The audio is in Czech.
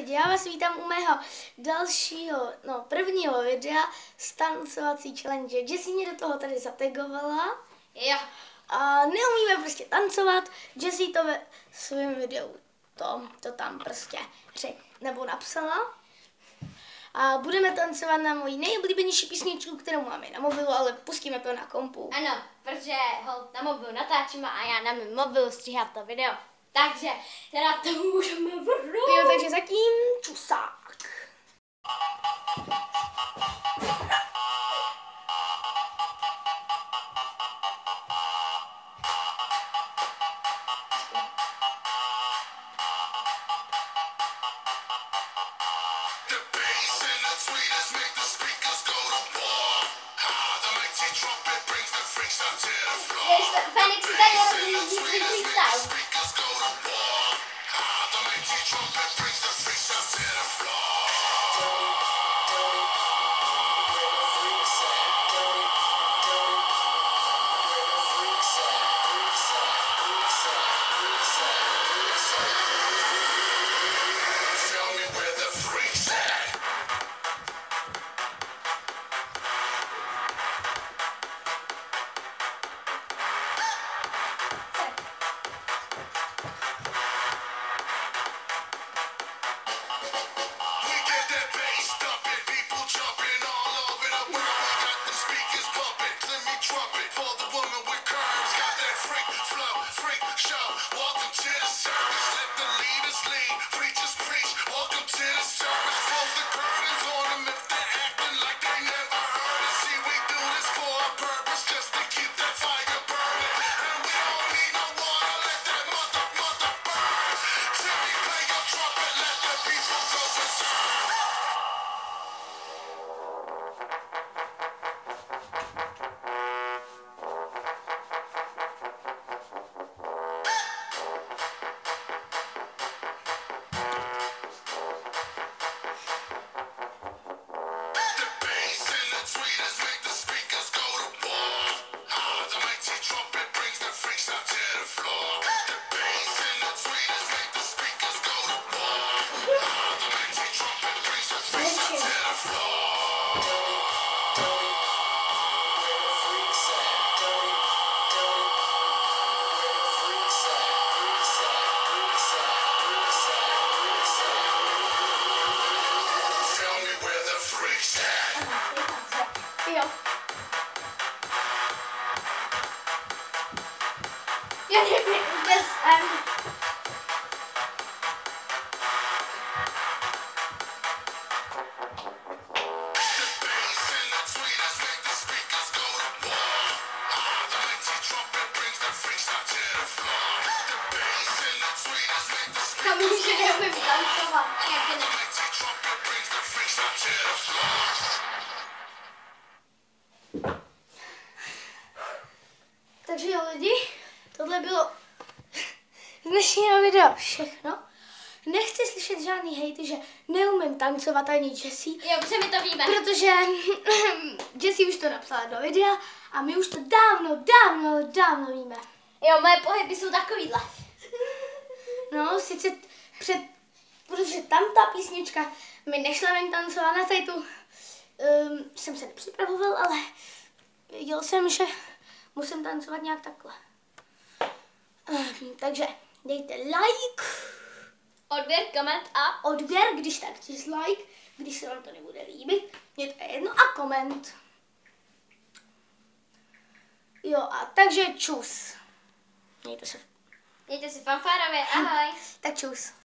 lidi, já vás vítám u mého dalšího, prvního videa z tancovací challenge. Jessie mě do toho tady zategovala. Jo. A neumíme prostě tancovat. Jessie to ve svém videu to tam prostě nebo napsala. A budeme tancovat na moji nejoblíbenější písničku, kterou máme na mobilu, ale pustíme to na kompu. Ano, protože na mobilu natáčíme a já na mém mobilu stříhám to video. Takže teda to můžeme vrnout. Jo, takže zatím čusák. Fenix si tady rozumí svůj freestyle. Jo. Já nevím, vůbec Tam už se neumím tancovat. jak ne. Takže jo lidi, tohle bylo z dnešního videa všechno. Nechci slyšet žádný hejty, že neumím tancovat ani Jessie. Jo, protože my to víme. Protože Jessie už to napsala do videa a my už to dávno víme. Jo, moje pohyby jsou takovýhle. No, sice protože tam ta písnička mi nešla ven tancovat na tajtu, jsem se nepřipravoval, ale věděl jsem, že musím tancovat nějak takhle. Takže dejte like, Odběr, koment a odběr, když tak dislike, když se vám to nebude líbit, mě to je jedno, a koment. Jo, a takže čus. Mějte se. mějte si fanfárově, ahoj. Tak čus.